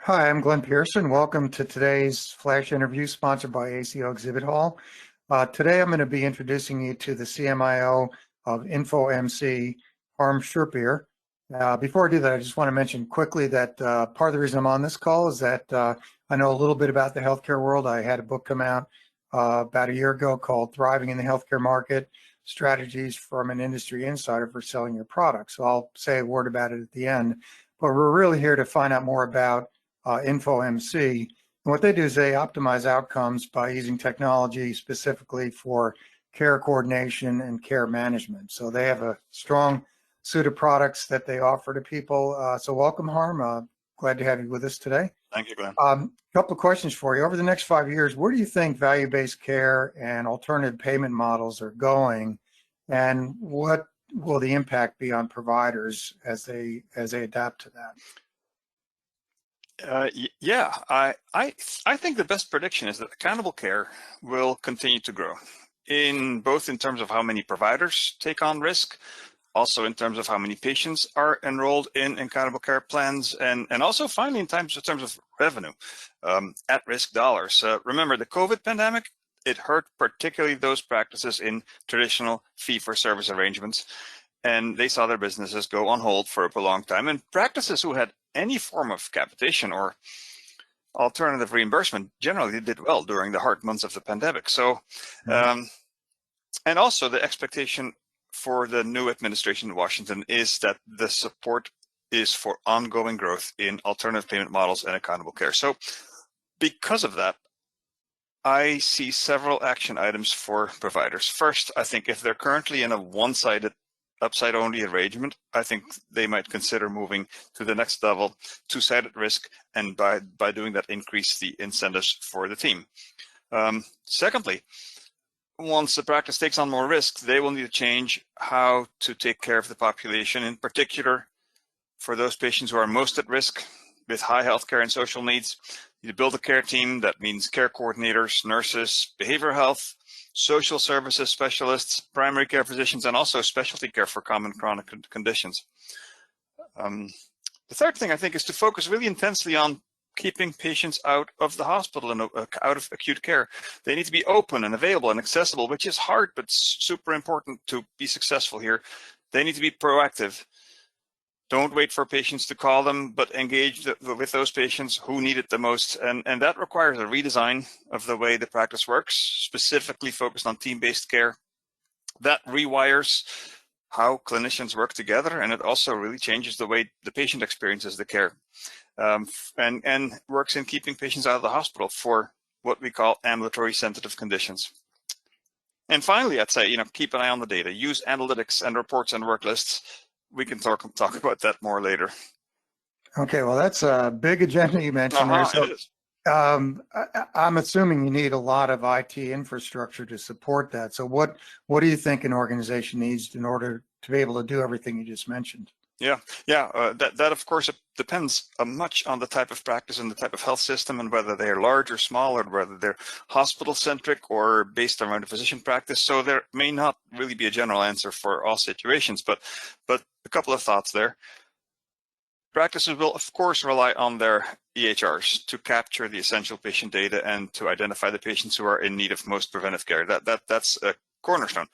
Hi, I'm Glenn Pearson. Welcome to today's flash interview sponsored by ACO Exhibit Hall. Today I'm going to be introducing you to the CMIO of InfoMC, Harm Scherpbier. Before I do that, I just want to mention quickly that part of the reason I'm on this call is that I know a little bit about the healthcare world. I had a book come out about a year ago called Thriving in the Healthcare Market, Strategies from an Industry Insider for Selling Your Product. So I'll say a word about it at the end, but we're really here to find out more about InfoMC. And what they do is they optimize outcomes by using technology specifically for care coordination and care management. So they have a strong suite of products that they offer to people. So welcome, Harm. Glad to have you with us today. Thank you, Glenn. Couple of questions for you. Over the next 5 years, where do you think value-based care and alternative payment models are going, and what will the impact be on providers as they adapt to that? Yeah, I think the best prediction is that accountable care will continue to grow, both in terms of how many providers take on risk, also in terms of how many patients are enrolled in accountable care plans, and also finally in terms of revenue, at-risk dollars. Remember, the COVID pandemic, it hurt particularly those practices in traditional fee-for-service arrangements, and they saw their businesses go on hold for a prolonged time. And practices who had any form of capitation or alternative reimbursement generally did well during the hard months of the pandemic. So, and also the expectation for the new administration in Washington is that the support is for ongoing growth in alternative payment models and accountable care. So because of that, I see several action items for providers. First, I think if they're currently in a one-sided upside-only arrangement, I think they might consider moving to the next level, two-sided risk, and by doing that, increase the incentives for the team. Secondly, once the practice takes on more risk, they will need to change how to take care of the population, in particular for those patients who are most at risk with high healthcare and social needs. You build a care team. That means care coordinators, nurses, behavioral health, social services specialists, primary care physicians, and also specialty care for common chronic conditions. The third thing I think is to focus really intensely on keeping patients out of the hospital and out of acute care. They need to be open and available and accessible, which is hard, but super important to be successful here. They need to be proactive. Don't wait for patients to call them, but engage with those patients who need it the most. And that requires a redesign of the way the practice works, specifically focused on team-based care. That rewires how clinicians work together, and it also really changes the way the patient experiences the care, and works in keeping patients out of the hospital for what we call ambulatory sensitive conditions. And finally, I'd say, keep an eye on the data. Use analytics and reports and work lists. We can talk about that more later. Okay, well, that's a big agenda you mentioned there. So, it is. I'm assuming you need a lot of IT infrastructure to support that. So what do you think an organization needs in order to be able to do everything you just mentioned? Yeah. That of course depends much on the type of practice and the type of health system, and whether they're large or small, or whether they're hospital centric or based around a physician practice. So there may not really be a general answer for all situations, but a couple of thoughts there. Practices will of course rely on their EHRs to capture the essential patient data and to identify the patients who are in need of most preventive care. That's a cornerstone.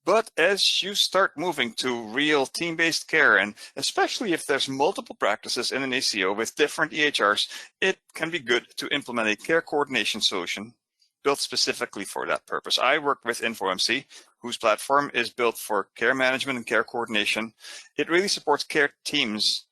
But as you start moving to real team-based care, and especially if there's multiple practices in an ACO with different EHRs, it can be good to implement a care coordination solution built specifically for that purpose. I work with InfoMC, whose platform is built for care management and care coordination. It really supports care teams,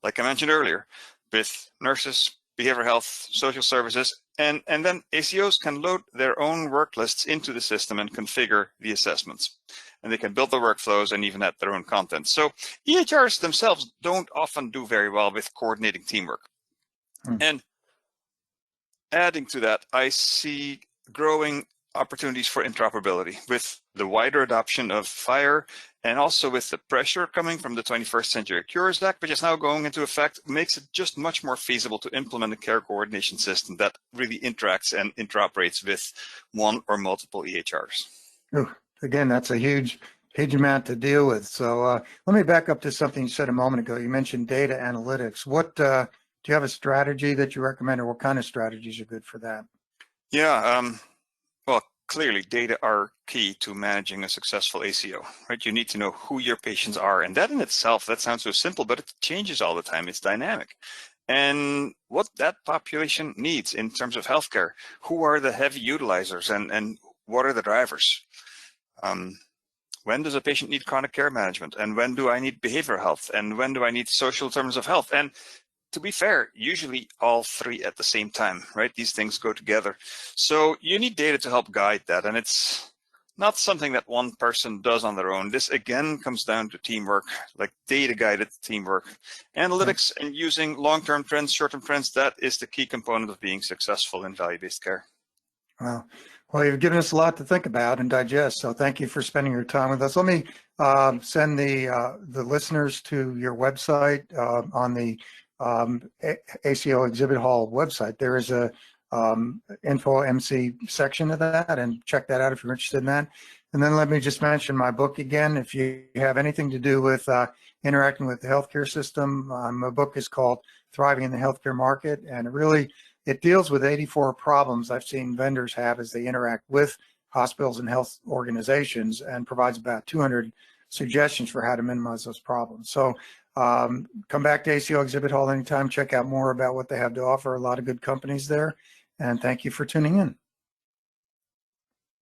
like I mentioned earlier, with nurses, behavioral health, social services, and then ACOs can load their own work lists into the system and configure the assessments. And they can build the workflows and even add their own content. So EHRs themselves don't often do very well with coordinating teamwork. And adding to that, I see growing opportunities for interoperability with the wider adoption of FHIR, and also with the pressure coming from the 21st Century Cures Act, which is now going into effect, makes it just much more feasible to implement a care coordination system that really interacts and interoperates with one or multiple EHRs. Ooh, again, that's a huge amount to deal with. So let me back up to something you said a moment ago. You mentioned data analytics. What do you have a strategy that you recommend, or what kind of strategies are good for that? Yeah, well, clearly data are key to managing a successful ACO, right? You need to know who your patients are. And that in itself, that sounds so simple, but it changes all the time. It's dynamic. And what that population needs in terms of healthcare, who are the heavy utilizers and what are the drivers? When does a patient need chronic care management? And when do I need behavioral health? And when do I need social terms of health? And to be fair, usually all three at the same time, right? These things go together. So you need data to help guide that. And it's not something that one person does on their own. This again comes down to teamwork, like data-guided teamwork. Analytics and using long-term trends, short-term trends, that is the key component of being successful in value-based care. Wow. Well, you've given us a lot to think about and digest, so thank you for spending your time with us. Let me send the listeners to your website on the ACO Exhibit Hall website. There is a InfoMC section of that, and check that out if you're interested in that. And then let me just mention my book again. If you have anything to do with interacting with the healthcare system, my book is called Thriving in the Healthcare Market, and it deals with 84 problems I've seen vendors have as they interact with hospitals and health organizations, and provides about 200 suggestions for how to minimize those problems. So come back to ACO Exhibit Hall anytime, check out more about what they have to offer. A lot of good companies there, and thank you for tuning in.